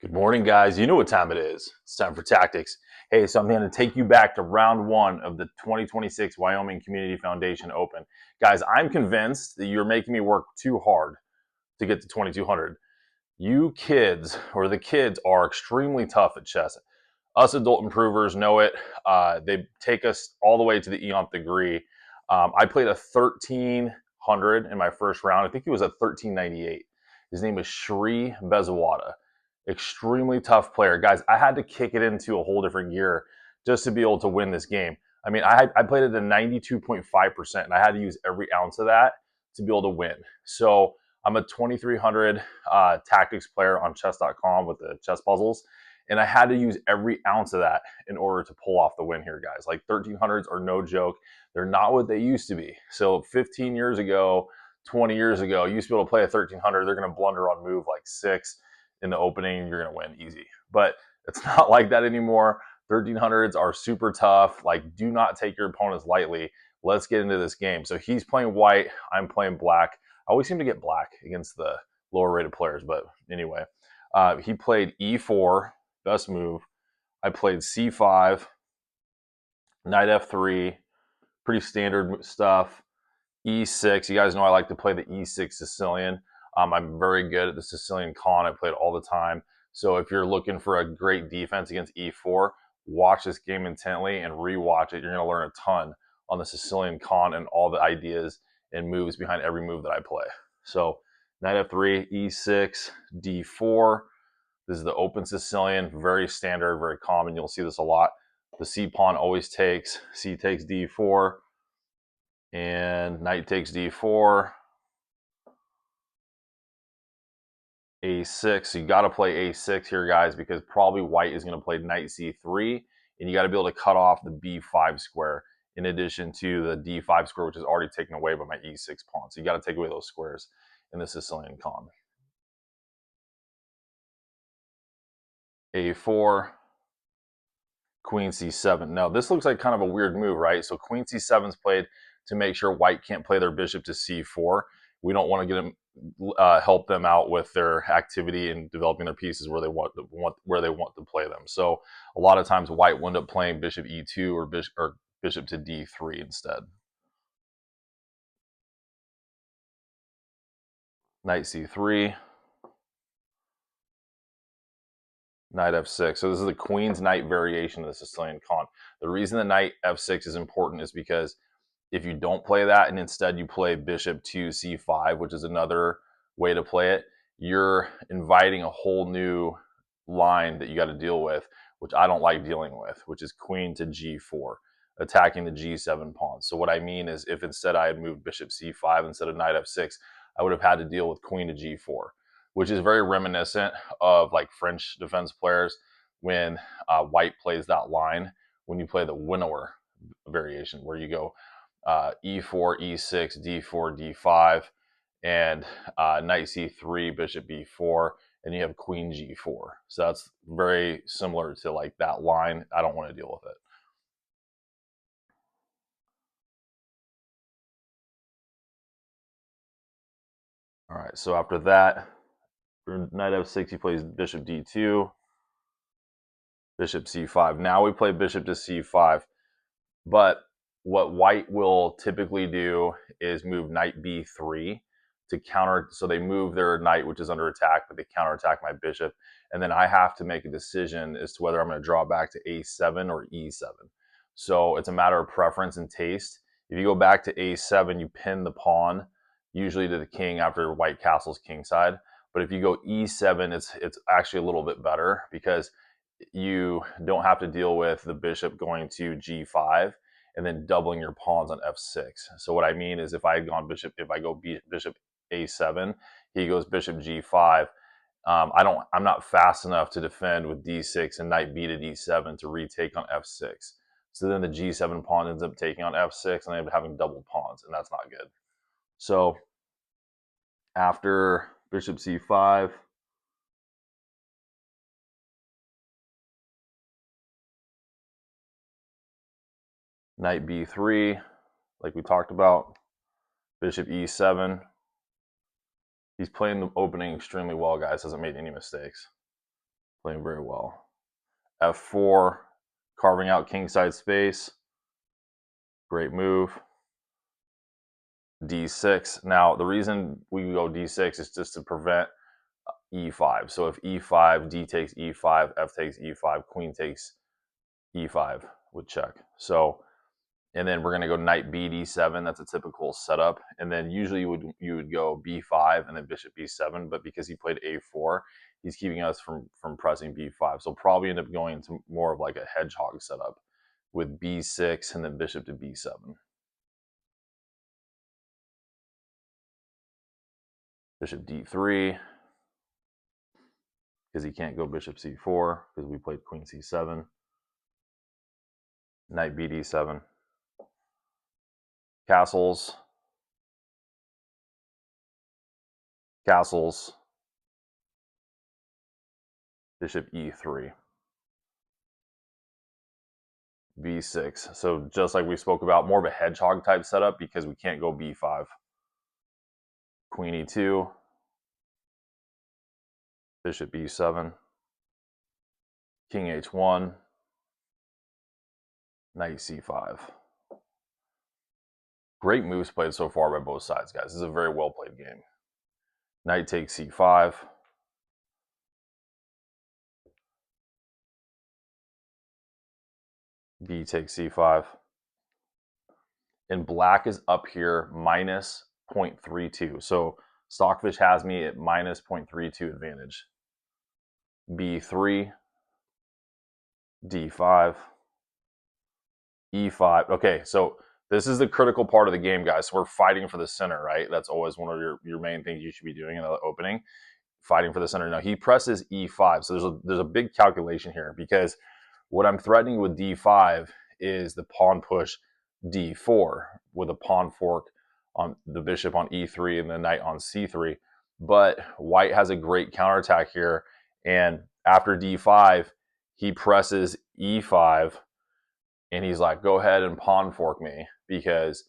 Good morning, guys. You know what time it is. It's time for tactics. Hey, so I'm going to take you back to round one of the 2026 Wyoming Community Foundation Open. Guys, I'm convinced that you're making me work too hard to get to 2200. You kids, or the kids, are extremely tough at chess. Us adult improvers know it. They take us all the way to the eonth degree. I played a 1300 in my first round. I think he was at 1398. His name is Shri Bezawada. Extremely tough player. Guys, I had to kick it into a whole different gear just to be able to win this game. I mean, I played it at 92.5%, and I had to use every ounce of that to be able to win. So I'm a 2300 tactics player on chess.com with the chess puzzles, and I had to use every ounce of that in order to pull off the win here, guys. Like 1300s are no joke. They're not what they used to be. So 15 years ago, 20 years ago, you used to be able to play a 1300. They're going to blunder on move like 6 in the opening, you're going to win easy. But it's not like that anymore. 1300s are super tough. Like, do not take your opponents lightly. Let's get into this game. So he's playing white. I'm playing black. I always seem to get black against the lower rated players. But anyway, he played e4, best move. I played c5, knight f3, pretty standard stuff. e6. You guys know I like to play the e6 Sicilian. I'm very good at the Sicilian con. I play it all the time. So if you're looking for a great defense against e4, watch this game intently and rewatch it. You're going to learn a ton on the Sicilian con and all the ideas and moves behind every move that I play. So knight f3, e6, d4. This is the open Sicilian, very standard, very common. You'll see this a lot. The c pawn always takes, c takes d4, and knight takes d4. a6. So you got to play a6 here, guys, because probably white is going to play knight c3, and you got to be able to cut off the b5 square in addition to the d5 square, which is already taken away by my e6 pawn. So you got to take away those squares in the Sicilian con. a4, queen c7. Now, this looks like kind of a weird move, right? So queen c7 is played to make sure white can't play their bishop to c4. We don't want to get them help them out with their activity and developing their pieces where they want to play them. So a lot of times white will end up playing bishop e2 or bishop to d3 instead. Knight c3, knight f6. So this is the queen's knight variation of the Sicilian con. The reason the knight f6 is important is because if you don't play that and instead you play bishop to c5, which is another way to play it, you're inviting a whole new line that you got to deal with, which I don't like dealing with, which is queen to g4, attacking the g7 pawn. So what I mean is if instead I had moved bishop c5 instead of knight f6, I would have had to deal with queen to g4, which is very reminiscent of like French defense players when white plays that line, when you play the winnower variation where you go e4, e6, d4, d5, and knight c3, bishop b4, and you have queen g4. So that's very similar to like that line. I don't want to deal with it. All right, so after that, for knight f6, he plays bishop d2, bishop c5. Now we play bishop to c5, but what white will typically do is move knight b3 to counter. So they move their knight, which is under attack, but they counterattack my bishop. And then I have to make a decision as to whether I'm going to draw back to a7 or e7. So it's a matter of preference and taste. If you go back to a7, you pin the pawn, usually to the king after white castles kingside. But if you go e7, it's actually a little bit better because you don't have to deal with the bishop going to g5 and then doubling your pawns on f6. So what I mean is if I had gone bishop, if I go bishop a7, he goes bishop g5. I'm not fast enough to defend with d6 and knight b to d7 to retake on f6. So then the g7 pawn ends up taking on f6 and I end up having double pawns, and that's not good. So after bishop c5, knight b3, like we talked about, bishop e7. He's playing the opening extremely well, guys. Hasn't made any mistakes. Playing very well. F4, carving out kingside space. Great move. D6. Now, the reason we go D6 is just to prevent E5. So if E5, D takes E5, F takes E5, Queen takes E5 with check. So, and then we're going to go knight B, D7. That's a typical setup. And then usually you would go B5 and then bishop B7. But because he played A4, he's keeping us from pressing B5. So probably end up going to more of like a hedgehog setup with B6 and then bishop to B7. Bishop D3, because he can't go bishop C4 because we played queen C7. Knight B D7. Castles. Castles. Bishop E3. B6. So just like we spoke about, more of a hedgehog type setup because we can't go B5. Queen E2. Bishop B7. King H1. Knight C5. Great moves played so far by both sides, guys. This is a very well played game. Knight takes C5. B takes C5. And black is up here minus 0.32. So Stockfish has me at minus 0.32 advantage. B3, D5, E5. Okay, so this is the critical part of the game, guys. So we're fighting for the center, right? That's always one of your main things you should be doing in the opening, fighting for the center. Now he presses E5. So there's a big calculation here because what I'm threatening with D5 is the pawn push D4 with a pawn fork on the bishop on E3 and the knight on C3. But white has a great counterattack here. And after D5, he presses E5 and he's like, go ahead and pawn fork me because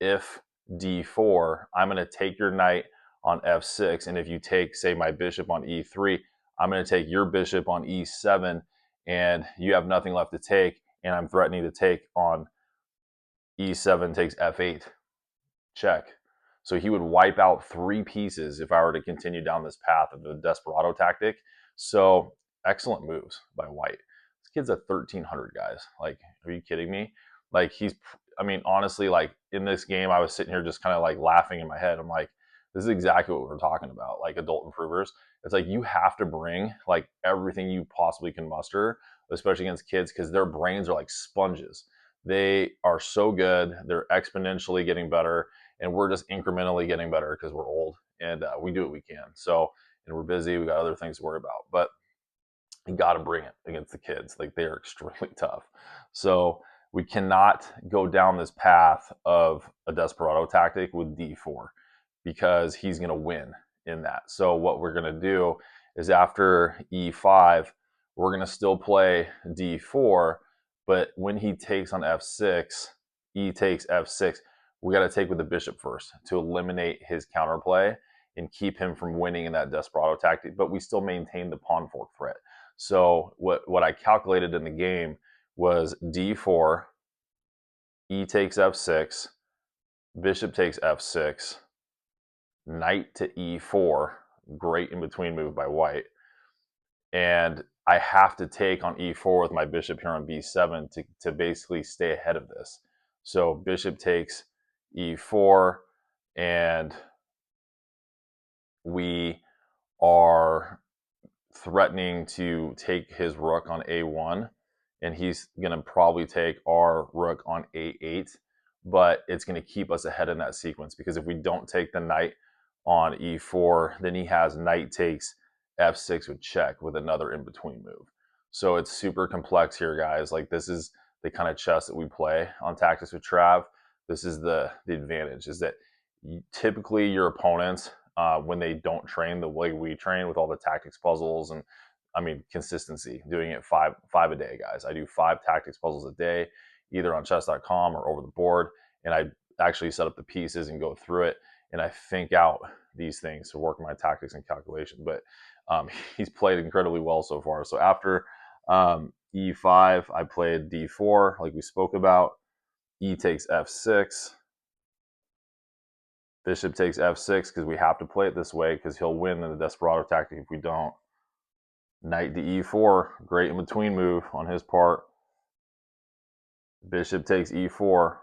if D4, I'm going to take your knight on F6. And if you take, say, my bishop on E3, I'm going to take your bishop on E7 and you have nothing left to take. And I'm threatening to take on E7 takes F8. Check. So he would wipe out 3 pieces if I were to continue down this path of the desperado tactic. So excellent moves by white. This kid's a 1300, guys. Like, are you kidding me? Like I mean, honestly, like in this game, I was sitting here just kind of like laughing in my head. I'm like, this is exactly what we're talking about, like adult improvers. It's like you have to bring like everything you possibly can muster, especially against kids, because their brains are like sponges. They are so good. They're exponentially getting better. And we're just incrementally getting better because we're old and we do what we can. So, and we're busy. We got other things to worry about. But you got to bring it against the kids. Like they are extremely tough. So we cannot go down this path of a desperado tactic with D4 because he's going to win in that. So what we're going to do is after E5, we're going to still play D4, but when he takes on F6, E takes F6, we got to take with the bishop first to eliminate his counterplay and keep him from winning in that desperado tactic, but we still maintain the pawn fork threat. So what I calculated in the game was D4, E takes F6, bishop takes F6, knight to E4, great in between move by white. And I have to take on E4 with my bishop here on B7 to basically stay ahead of this. So bishop takes E4, and we are threatening to take his rook on A1, and he's going to probably take our rook on A8, but it's going to keep us ahead in that sequence because if we don't take the knight on E4, then he has knight takes F6 with check with another in-between move. So it's super complex here, guys. Like this is the kind of chess that we play on Tactics with Trav. This is the advantage is that typically your opponents, when they don't train the way we train with all the tactics puzzles and I mean consistency, doing it five a day, guys. I do 5 tactics puzzles a day, either on chess.com or over the board, and I actually set up the pieces and go through it, and I think out these things to work my tactics and calculation. But He's played incredibly well so far. So after e5, I played d4, like we spoke about. E takes f6. Bishop takes f6 because we have to play it this way because he'll win in the desperado tactic if we don't. Knight to e4, great in-between move on his part. Bishop takes e4.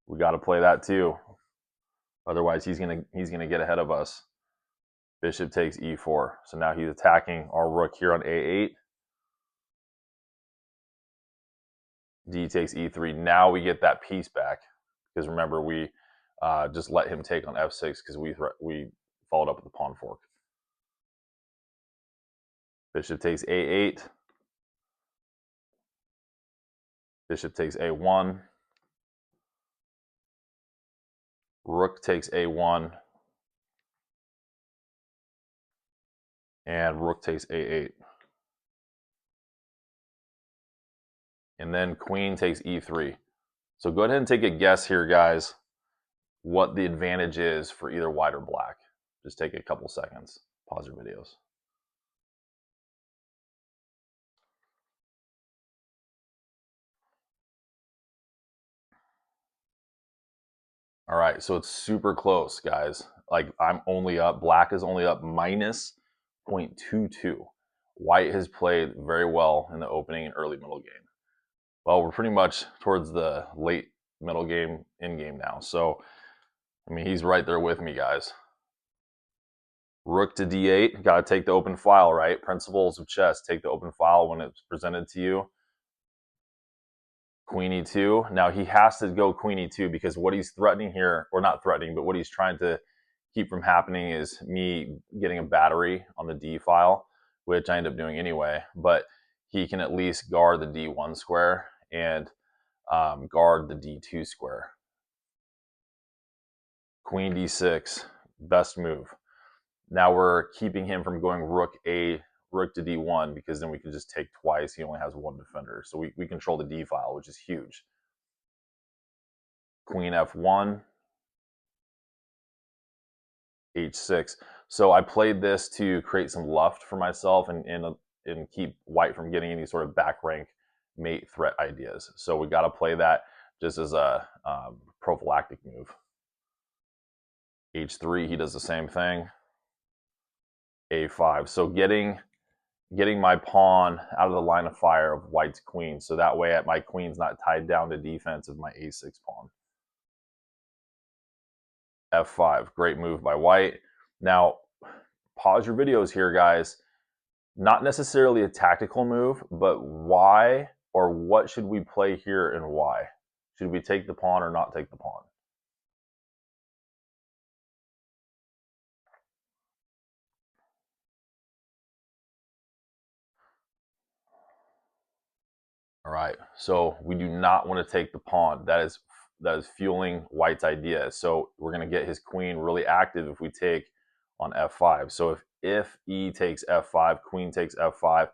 We got to play that too. Otherwise, he's gonna get ahead of us. Bishop takes e4. So now he's attacking our rook here on a8. D takes e3. Now we get that piece back because remember we just let him take on f6 because we followed up with the pawn fork. Bishop takes a8. Bishop takes a1. Rook takes a1. And rook takes a8. And then queen takes e3. So go ahead and take a guess here, guys, what the advantage is for either white or black. Just take a couple seconds. Pause your videos. All right, so it's super close, guys. Like I'm only up, black is only up minus 0.22. White has played very well in the opening and early middle game. Well, we're pretty much towards the late middle game, in game now. So, I mean, he's right there with me, guys. Rook to d8, got to take the open file, right? Principles of chess, take the open file when it's presented to you. Queen e2. Now he has to go queen e2 because what he's threatening here, or not threatening, but what he's trying to keep from happening is me getting a battery on the d file, which I end up doing anyway. But he can at least guard the d1 square and guard the d2 square. Queen d6, best move. Now we're keeping him from going rook to d1 because then we can just take twice. He only has one defender. So we control the d file, which is huge. Queen f1, h6. So I played this to create some luft for myself and keep white from getting any sort of back rank mate threat ideas. So we got to play that just as a prophylactic move. h3, he does the same thing. a5. So getting my pawn out of the line of fire of white's queen. So that way my queen's not tied down to defense of my a6 pawn. f5, great move by white. Now, pause your videos here, guys. Not necessarily a tactical move, but why or what should we play here and why? Should we take the pawn or not take the pawn? All right, so we do not want to take the pawn. That is fueling white's idea. So we're going to get his queen really active if we take on f5. So if e takes f5, queen takes f5,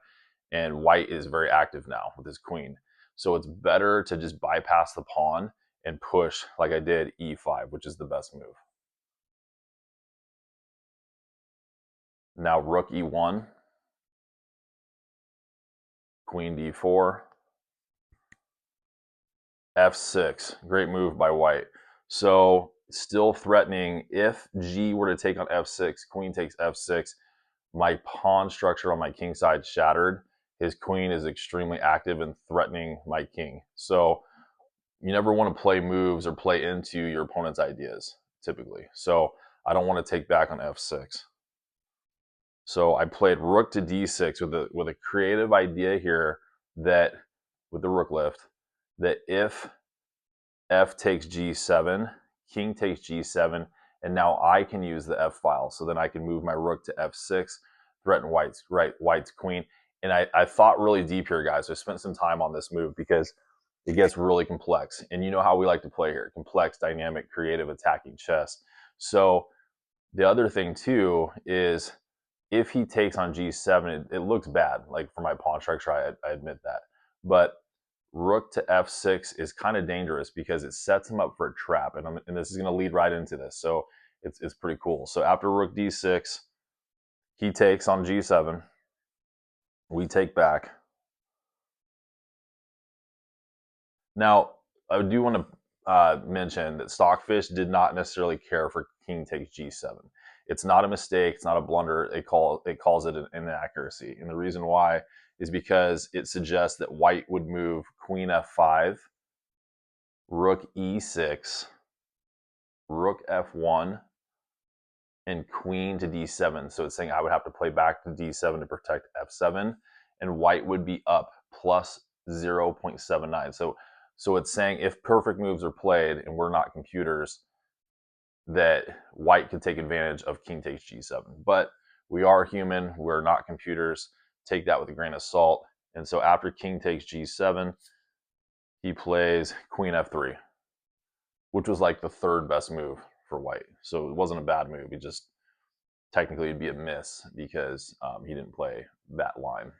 and white is very active now with his queen. So it's better to just bypass the pawn and push like I did e5, which is the best move. Now rook e1, queen d4, f6. Great move by white. So still threatening. If g were to take on f6, queen takes f6, my pawn structure on my king side shattered. His queen is extremely active and threatening my king. So you never want to play moves or play into your opponent's ideas, typically. So I don't want to take back on f6. So I played rook to d6 with a creative idea here that, with the rook lift, that if f takes g7, king takes g7, and now I can use the f file. So then I can move my rook to f6, threaten white's queen. And I thought really deep here, guys. I spent some time on this move because it gets really complex. And you know how we like to play here. Complex, dynamic, creative, attacking chess. So the other thing too is if he takes on g7, it looks bad. Like for my pawn structure, I admit that. But rook to f6 is kind of dangerous because it sets him up for a trap. And this is going to lead right into this. So it's pretty cool. So after rook d6, He takes on G7. We take back. Now, I do want to mention that Stockfish did not necessarily care for king takes G7. It's not a mistake. It's not a blunder. It calls it an inaccuracy. And the reason why is because it suggests that white would move queen F5, rook E6, rook F1, and queen to D7. So it's saying I would have to play back to D7 to protect F7, and white would be up plus 0.79. So it's saying if perfect moves are played, and we're not computers, that white could take advantage of king takes G7. But we are human. We're not computers. Take that with a grain of salt. And so after king takes G7, he plays queen F3, which was like the third best move for white. So it wasn't a bad move. It just technically it'd be a miss because he didn't play that line.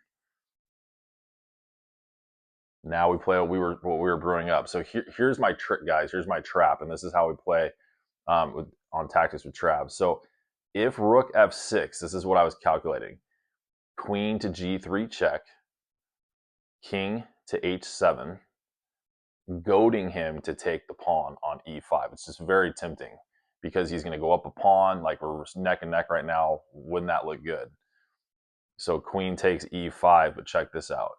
Now we play what we were brewing up. So here's my trick, guys. Here's my trap, and this is how we play on tactics with Trav. So if rook F6, this is what I was calculating: queen to G3 check, king to H7, goading him to take the pawn on E5. It's just very tempting because he's going to go up a pawn. Like we're neck and neck right now. Wouldn't that look good? So queen takes E5, but check this out.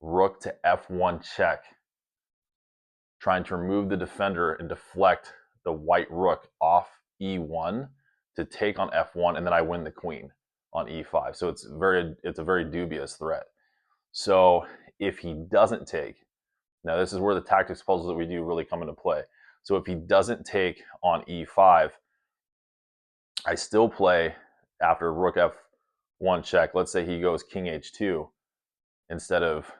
Rook to F1 check, trying to remove the defender and deflect the white rook off E1 to take on F1, and then I win the queen on E5. So it's a very dubious threat. So if he doesn't take, now this is where the tactics puzzles that we do really come into play. So if he doesn't take on E5, I still play after rook F1 check. Let's say he goes king H2 instead of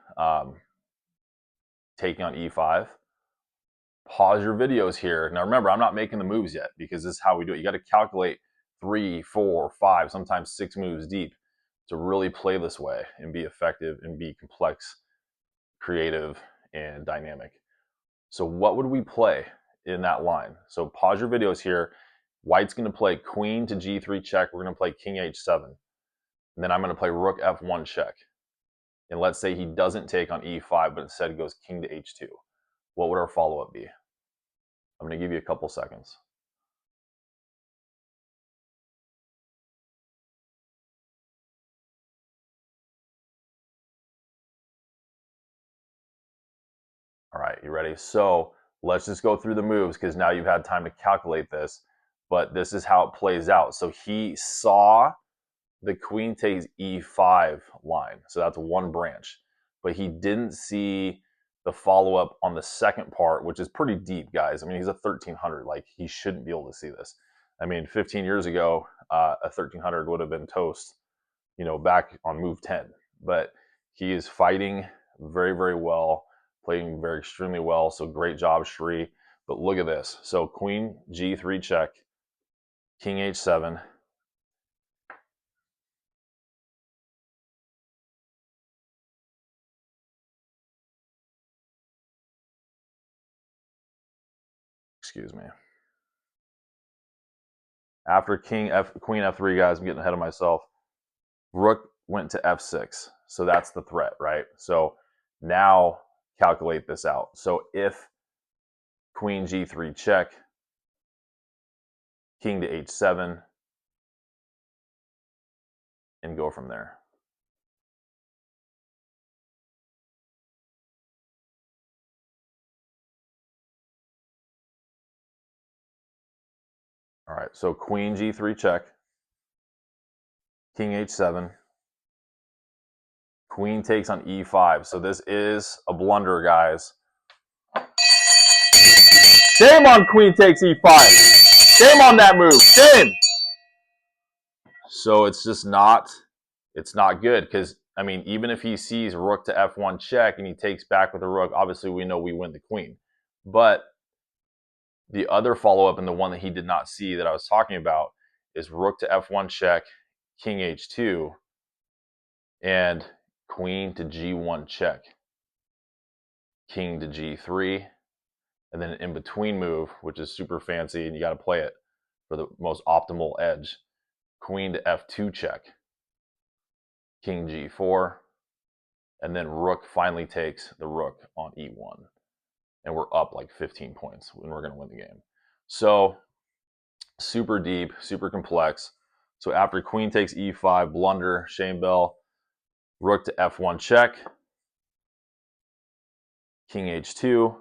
taking on E5. Pause your videos here. Now remember, I'm not making the moves yet because this is how we do it. You got to calculate 3, 4, 5, sometimes 6 moves deep to really play this way and be effective and be complex, creative, and dynamic. So what would we play in that line? So pause your videos here. White's going to play queen to G3 check. We're going to play king H7. And then I'm going to play rook F1 check. And let's say he doesn't take on E5, but instead goes king to H2. What would our follow-up be? I'm going to give you a couple seconds. All right, you ready? So let's just go through the moves because now you've had time to calculate this, but this is how it plays out. So he saw the queen takes E5 line. So that's one branch, but he didn't see the follow-up on the second part, which is pretty deep, guys. I mean, he's a 1300. Like, he shouldn't be able to see this. I mean, 15 years ago, a 1300 would have been toast, back on move 10. But he is fighting very, very well, playing very extremely well. So great job, Shri. But look at this. So queen G3 check, king H7. Excuse me. After queen F3, guys, I'm getting ahead of myself. Rook went to F6. So that's the threat, right? So now calculate this out. So if queen G3 check, king to H7, and go from there. All right, so queen G3 check, king H7, queen takes on E5. So this is a blunder, guys. Shame on queen takes E5. Shame on that move. Shame. So it's just not good because, I mean, even if he sees rook to F1 check and he takes back with the rook, obviously we know we win the queen. But the other follow-up and the one that he did not see that I was talking about is rook to F1 check, king H2, and queen to G1 check, king to G3, and then an in-between move, which is super fancy, and you got to play it for the most optimal edge. queen to f2 check, king g4, and then rook finally takes the rook on e1. And we're up like 15 points and we're going to win the game. So super deep, super complex. So after queen takes e5, blunder, Shane Bell, rook to f1 check, king h2,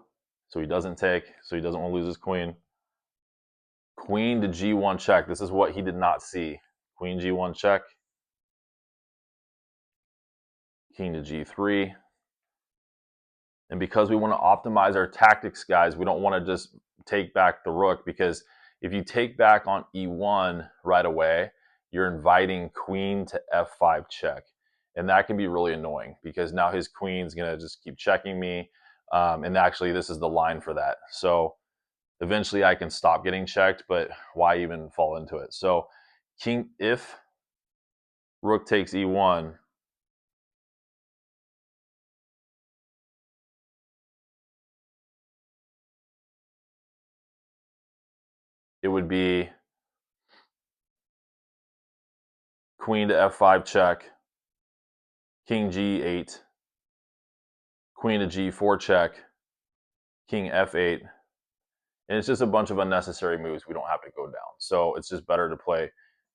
so he doesn't take, so he doesn't want to lose his queen. Queen to g1 check. This is what he did not see. Queen g1 check, king to g3. And because we want to optimize our tactics, guys, we don't want to just take back the rook, because if you take back on e1 right away, you're inviting queen to f5 check. And that can be really annoying because now his queen's going to just keep checking me. And actually, this is the line for that. So eventually I can stop getting checked, but why even fall into it? So king, if rook takes e1, it would be queen to f5 check, king g8, queen to g4 check, king f8, and it's just a bunch of unnecessary moves we don't have to go down. So it's just better to play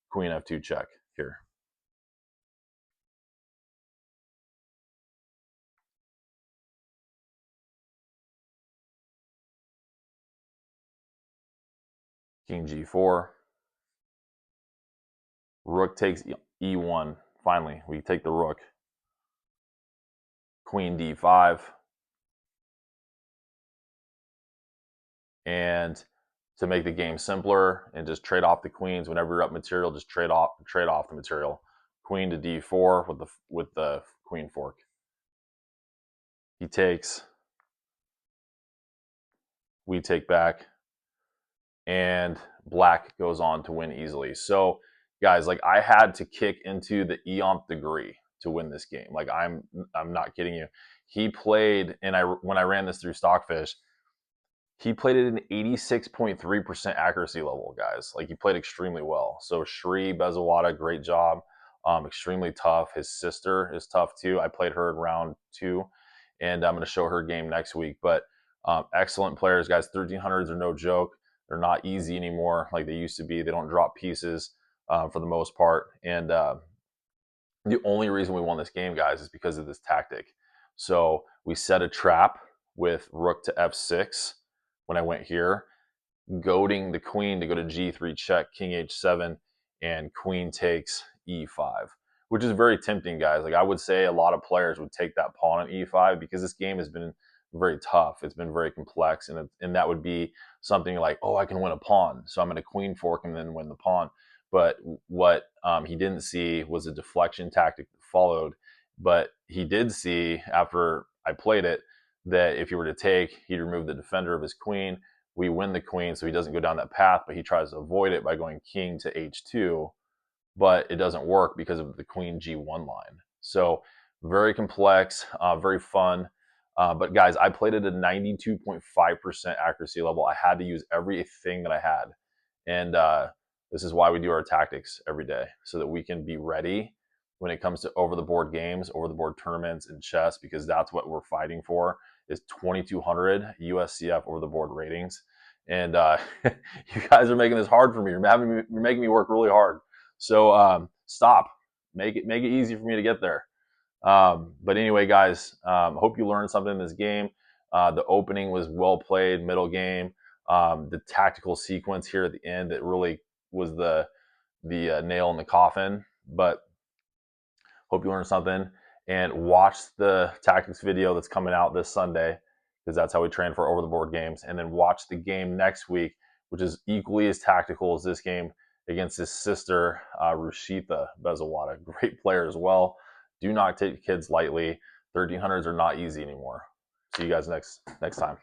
queen f2 check here. King g4, rook takes e1. Finally, we take the rook. Queen d5, and to make the game simpler and just trade off the queens whenever you're up material, just trade off the material. Queen to d4 with the queen fork. He takes, we take back, and black goes on to win easily. So guys, like, I had to kick into the eonth degree to win this game. Like, I'm not kidding you. He played, and when I ran this through Stockfish, he played at an 86.3% accuracy level, guys. Like, he played extremely well. So Shri Bezawada, great job. Extremely tough. His sister is tough too. I played her in round 2, and I'm going to show her game next week. But excellent players, guys. 1300's are no joke. They're not easy anymore like they used to be. They don't drop pieces for the most part. And the only reason we won this game, guys, is because of this tactic. So we set a trap with rook to f6 when I went here, goading the queen to go to g3 check, king h7, and queen takes e5, which is very tempting, guys. Like, I would say a lot of players would take that pawn on e5 because this game has been very tough. It's been very complex, and that would be something like, oh, I can win a pawn, so I'm going to queen fork and then win the pawn. But what he didn't see was a deflection tactic that followed. But he did see, after I played it, that if he were to take, he'd remove the defender of his queen. We win the queen, so he doesn't go down that path, but he tries to avoid it by going king to h2, but it doesn't work because of the queen g1 line. So very complex, very fun. But guys, I played at a 92.5% accuracy level. I had to use everything that I had. And this is why we do our tactics every day, so that we can be ready when it comes to over-the-board games, over-the-board tournaments, and chess, because that's what we're fighting for, is 2200 USCF over-the-board ratings. And you guys are making this hard for me. You're making me work really hard. So stop. Make it easy for me to get there. But anyway, guys, hope you learned something in this game. The opening was well played, middle game. The tactical sequence here at the end that really was the nail in the coffin. But hope you learned something, and watch the tactics video that's coming out this Sunday, because that's how we train for over-the-board games. And then watch the game next week, which is equally as tactical as this game, against his sister, Rushita Bezawada. Great player as well. Do not take kids lightly. 1300s are not easy anymore. See you guys next time.